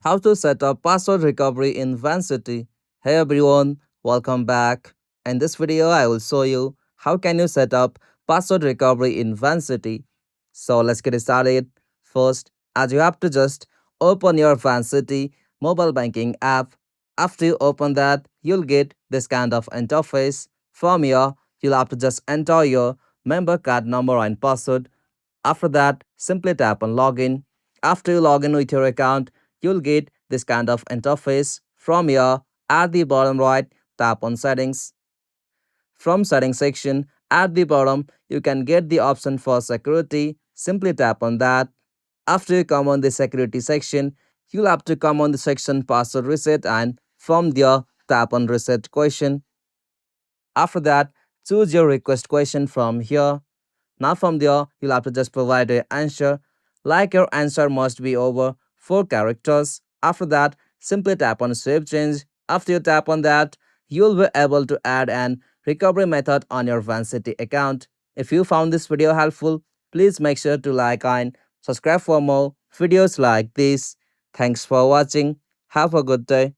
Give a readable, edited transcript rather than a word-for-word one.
How to set up password recovery in Vancity. Hey everyone, welcome back. In this video, I will show you how can you set up password recovery in Vancity. So let's get started. First, as you have to just open your Vancity mobile banking app. After you open that, you'll get this kind of interface. From here, you'll have to just enter your member card number and password. After that, simply tap on login. After you log in with your account, you'll get this kind of interface. From here, at the bottom right, tap on settings. From settings section, at the bottom, you can get the option for security. Simply tap on that. After you come on the security section, you'll have to come on the section password reset and from there, tap on reset question. After that, choose your request question from here. Now from there, you'll have to just provide an answer. Like your answer must be over 4 characters. After that, simply tap on save change. After you tap on that, you'll be able to add an recovery method on your Vancity account. If you found this video helpful, please make sure to like and subscribe for more videos like this. Thanks for watching. Have a good day.